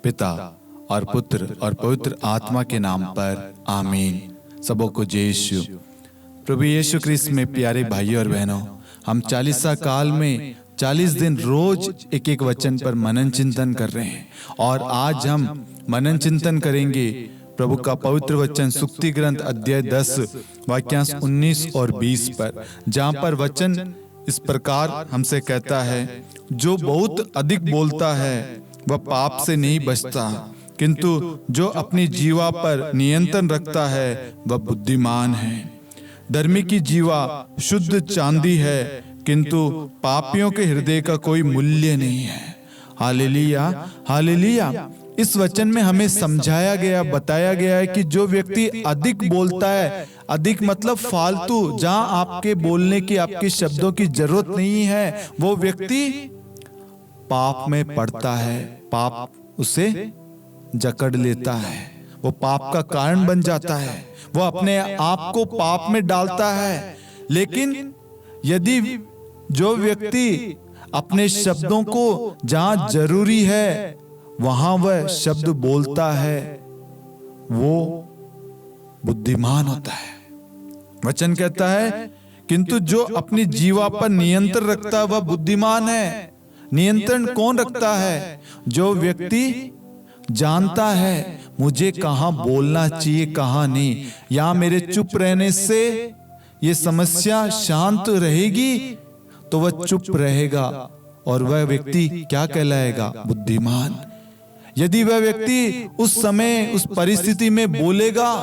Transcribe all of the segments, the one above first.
पिता और पुत्र और पवित्र आत्मा के नाम पर आमीन। सबों को जय यीशु। प्रभु यीशु ख्रिस्त में प्यारे भाइयों और बहनों, हम 40 काल में 40 दिन रोज एक एक वचन पर मनन चिंतन कर रहे हैं और आज हम मनन चिंतन करेंगे प्रभु का पवित्र वचन सुक्ति ग्रंथ अध्याय 10 वाक्यांश 19 और 20 पर, जहाँ पर वचन इस प्रकार हमसे कहता है, जो बहुत अधिक बोलता है वह पाप से नहीं बचता, किंतु जो अपनी जीवा पर नियंत्रण रखता है वह बुद्धिमान है। धर्मी की जीवा शुद्ध चांदी है, किंतु पापियों के हृदय का कोई मूल्य नहीं है। Hallelujah, hallelujah. इस वचन में हमें समझाया गया, बताया गया है कि जो व्यक्ति अधिक बोलता है, अधिक मतलब फालतू, जहां आपके बोलने की, आपके शब्दों की जरूरत नहीं है, वो व्यक्ति पाप में पड़ता है, पाप उसे जकड़ लेता है, वो पाप का कारण बन जाता है, वो अपने आप को पाप में डालता है। लेकिन यदि जो व्यक्ति अपने शब्दों को जहां जरूरी है वहां वह शब्द बोलता है, वो बुद्धिमान होता है। वचन कहता है, किंतु जो अपनी जीवा पर नियंत्रण रखता है वह बुद्धिमान है। नियंत्रण कौन रखता है? जो व्यक्ति जानता है मुझे कहां बोलना चाहिए, कहां नहीं, या मेरे चुप रहने से ये समस्या शांत रहेगी, तो वह चुप रहेगा और वह व्यक्ति क्या कहलाएगा? बुद्धिमान। यदि वह व्यक्ति उस समय उस परिस्थिति में बोलेगा,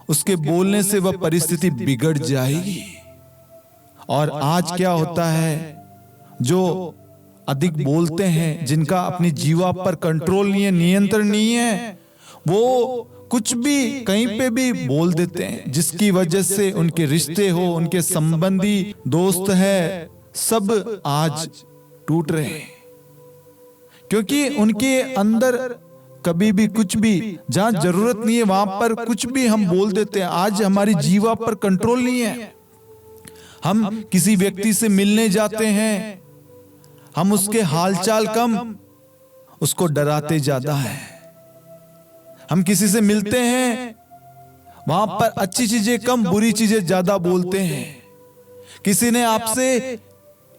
उसके बोलने से वह परिस्थिति बिगड़ जाएगी। और आज क्या होता है, जो अधिक बोलते हैं, जिनका अपनी जीवा पर कंट्रोल नहीं है, नियंत्रण नहीं है, वो कुछ भी कहीं पे भी बोल देते हैं, जिसकी वजह से उनके रिश्ते हो, उनके संबंधी, दोस्त है, सब आज टूट रहे हैं, क्योंकि उनके अंदर कभी भी कुछ भी, जहां जरूरत नहीं है वहां पर कुछ भी हम बोल देते हैं। आज हमारी जीवा पर कंट्रोल नहीं है। हम किसी व्यक्ति से मिलने जाते हैं, हम उसके हालचाल कम, उसको डराते ज्यादा है। हम किसी से मिलते हैं, वहां पर अच्छी चीजें कम, बुरी चीजें ज्यादा बोलते हैं। किसी ने आपसे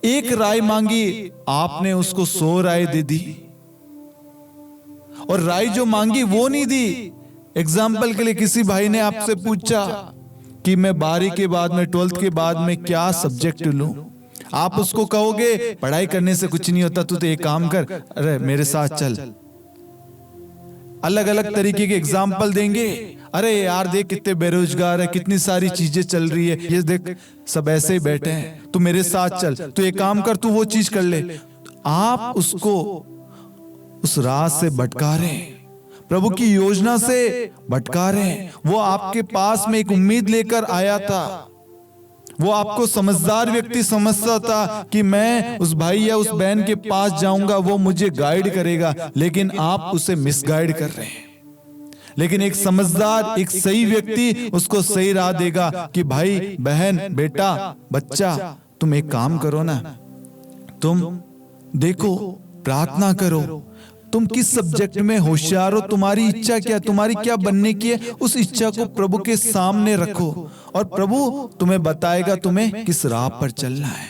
एक राय मांगी, आपने उसको 100 राय दे दी, और राय जो मांगी वो नहीं दी। एग्जाम्पल के लिए किसी भाई ने आपसे पूछा कि मैं 12वीं के बाद में, 12th के बाद में क्या सब्जेक्ट लूं, आप उसको कहोगे पढ़ाई करने से कुछ नहीं होता, तू तो एक काम कर, अरे मेरे साथ चल। अलग अलग तरीके के एग्जाम्पल देंगे, अरे यार देख कितने बेरोजगार है, कितनी सारी चीजें चल रही है, ये देख सब ऐसे ही बैठे हैं, तू मेरे साथ चल, तू एक काम कर, तू वो चीज कर ले। आप उसको उस राह से भटका रहे हैं, प्रभु की योजना से भटका रहे हैं। वो आपके पास में एक उम्मीद लेकर आया था, वो आपको समझदार व्यक्ति समझता था कि मैं उस भाई या उस बहन के पास जाऊंगा, वो मुझे गाइड करेगा, लेकिन आप उसे मिसगाइड कर रहे हैं। लेकिन एक समझदार, एक सही व्यक्ति उसको सही राह देगा कि भाई, बहन, बेटा, बच्चा, तुम एक काम करो ना, तुम देखो, प्रार्थना करो, तुम किस सब्जेक्ट में होशियार हो, तुम्हारी इच्छा क्या, तुम्हारी क्या बनने की है, उस इच्छा को प्रभु के सामने रखो और प्रभु तुम्हें बताएगा तुम्हें किस राह पर चलना है।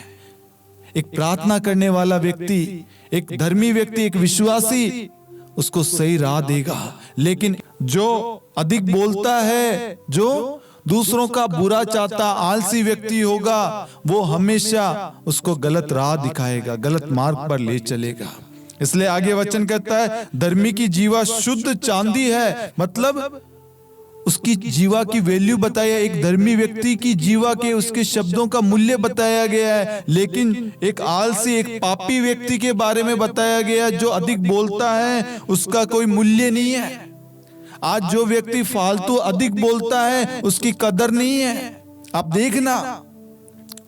एक प्रार्थना करने वाला व्यक्ति, एक धर्मी व्यक्ति, एक विश्वासी उसको सही राह देगा। लेकिन जो अधिक बोलता है, जो दूसरों का बुरा चाहता, आलसी व्यक्ति होगा, वो हमेशा उसको गलत राह दिखाएगा, गलत मार्ग पर ले चलेगा। इसलिए आगे वचन कहता है, धर्मी की जीवा शुद्ध चांदी है, मतलब उसकी जीवा की वैल्यू बताया, एक धर्मी व्यक्ति की जीवा के, उसके शब्दों का मूल्य बताया गया है। लेकिन एक आलसी, एक पापी व्यक्ति के बारे में बताया गया, जो अधिक बोलता है उसका कोई मूल्य नहीं है। आज जो व्यक्ति फालतू अधिक बोलता है उसकी कदर नहीं है। आप देखना,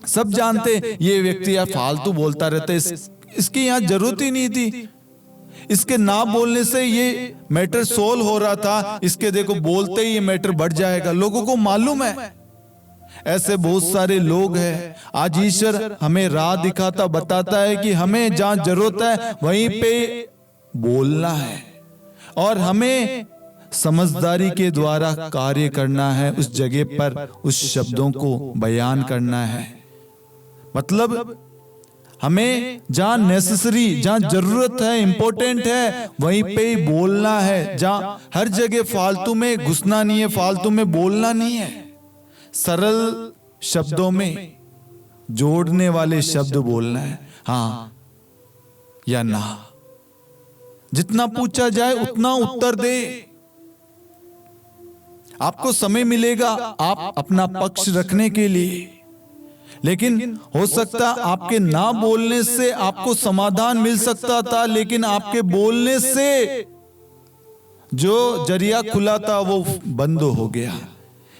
सब जानते ये व्यक्ति यार फालतू बोलता रहता है, इसकी यहाँ जरूरत ही नहीं थी, इसके ना बोलने से ये मैटर सोल्व हो रहा था, इसके देखो बोलते ही ये मैटर बढ़ जाएगा। लोगों को मालूम है, ऐसे बहुत सारे लोग हैं। आज ईश्वर हमें राह दिखाता, बताता है कि हमें जहां जरूरत है वहीं पे बोलना है, और हमें समझदारी के द्वारा कार्य करना है, उस जगह पर उस शब्दों को बयान करना है। मतलब हमें जहां नेसेसरी, जहां जरूरत है, इंपॉर्टेंट है, वहीं पे ही बोलना है। जहां हर जगह फालतू में घुसना नहीं है, फालतू में बोलना नहीं है। सरल शब्दों में जोड़ने वाले शब्द बोलना है, हाँ या ना। जितना पूछा जाए उतना उत्तर दे। आपको समय मिलेगा आप अपना पक्ष रखने के लिए, लेकिन हो सकता आपके ना बोलने से आपको समाधान मिल सकता था, लेकिन आपके बोलने से जो जरिया खुला था वो बंद हो गया।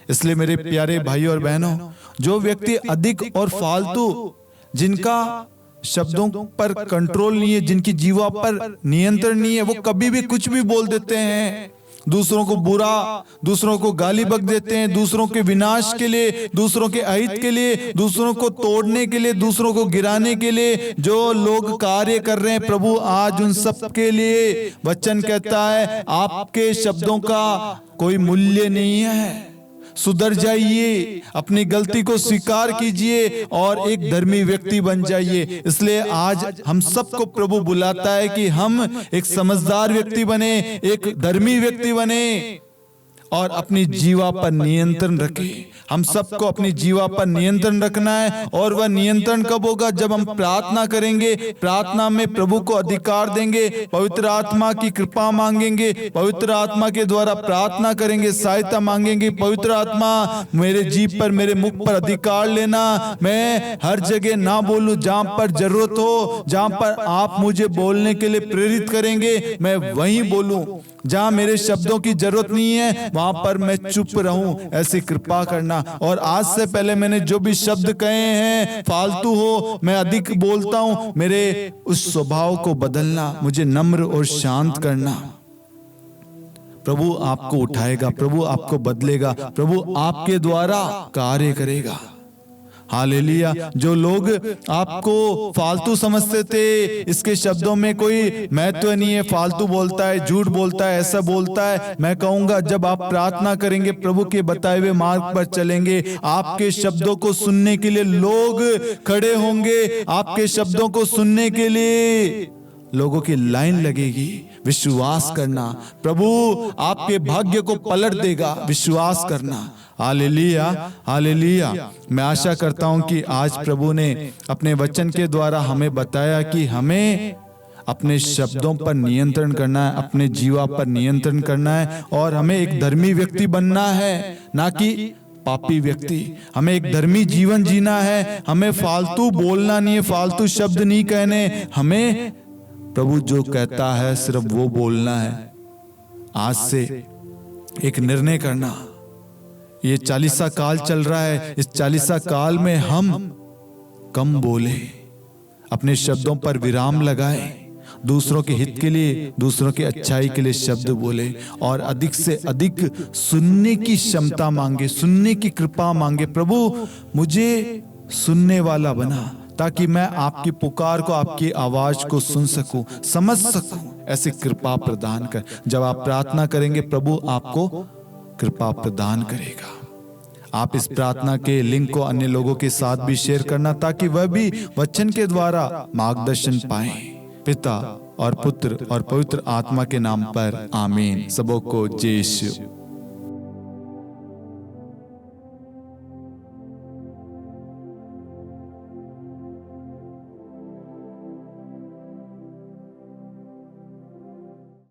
इसलिए मेरे प्यारे भाई और बहनों, जो व्यक्ति अधिक और फालतू, जिनका शब्दों पर कंट्रोल नहीं है, जिनकी जीवा पर नियंत्रण नहीं है, वो कभी भी कुछ भी बोल देते हैं। दूसरों को बुरा, दूसरों को गाली बक देते हैं, दूसरों के विनाश के लिए, दूसरों के अहित के लिए, दूसरों को तोड़ने के लिए, दूसरों को गिराने के लिए जो लोग कार्य कर रहे हैं, प्रभु आज उन सब के लिए वचन कहता है आपके शब्दों का कोई मूल्य नहीं है। सुधर जाइए, अपनी गलती को स्वीकार कीजिए और एक धर्मी व्यक्ति बन जाइए। इसलिए आज हम सबको प्रभु बुलाता है कि हम एक समझदार व्यक्ति बने, एक धर्मी व्यक्ति बने और अपनी जीवा पर नियंत्रण रखें। हम सबको अपनी जीवा पर नियंत्रण रखना है, और वह नियंत्रण कब होगा? जब हम प्रार्थना करेंगे, प्रार्थना में प्रभु को अधिकार देंगे, पवित्र आत्मा की कृपा मांगेंगे, पवित्र आत्मा के द्वारा प्रार्थना करेंगे, सहायता मांगेंगे। पवित्र आत्मा मेरे जीभ पर, मेरे मुख पर अधिकार लेना, मैं हर जगह ना बोलूं, जहां पर जरूरत हो, जहां पर आप मुझे बोलने के लिए प्रेरित करेंगे मैं वहीं बोलूं। जहां मेरे शब्दों की जरूरत नहीं है वहां पर मैं चुप रहूं, ऐसी कृपा करना। और आज से पहले मैंने जो भी शब्द कहे हैं फालतू हो, मैं अधिक बोलता हूं, मेरे उस स्वभाव को बदलना, मुझे नम्र और शांत करना। प्रभु आपको उठाएगा, प्रभु आपको बदलेगा, प्रभु आपके द्वारा कार्य करेगा। हालेलुया। जो लोग आपको फालतू समझते थे, इसके शब्दों में कोई महत्व नहीं है, फालतू बोलता है, झूठ बोलता है, ऐसा बोलता है, मैं कहूंगा जब आप प्रार्थना करेंगे, प्रभु के बताए हुए मार्ग पर चलेंगे, आपके शब्दों को सुनने के लिए लोग खड़े होंगे, आपके शब्दों को सुनने के लिए लोगों की लाइन लगेगी। विश्वास करना, प्रभु आपके भाग्य को पलट देगा, विश्वास करना। Hallelujah, hallelujah. मैं आशा करता हूं कि आज प्रभु ने अपने वचन के द्वारा हमें बताया कि हमें अपने शब्दों पर नियंत्रण करना है, अपने जीवा पर नियंत्रण करना है, और हमें एक धर्मी व्यक्ति बनना है, ना कि पापी व्यक्ति। हमें एक धर्मी जीवन जीना है, हमें फालतू बोलना नहीं है, फालतू शब्द नहीं कहने, हमें प्रभु जो कहता है सिर्फ वो बोलना है। आज से एक निर्णय करना, ये 40 काल चल रहा है, इस 40 काल में हम कम बोले, अपने शब्दों पर विराम लगाए, दूसरों के हित के लिए, दूसरों की अच्छाई के लिए शब्द बोले, और अधिक से अधिक सुनने की क्षमता मांगे, सुनने की कृपा मांगे। प्रभु मुझे सुनने वाला बना, ताकि मैं आपकी पुकार को, आपकी आवाज को सुन सकूं, समझ सकूं, ऐसी कृपा प्रदान कर। जब आप प्रार्थना करेंगे प्रभु आपको कृपा प्रदान करेगा। आप इस प्रार्थना के लिंक को अन्य लोगों के साथ भी शेयर करना, ताकि वह भी वचन के द्वारा मार्गदर्शन पाए। पिता और पुत्र और पवित्र आत्मा के नाम पर आमीन। सबों को जय यीशु।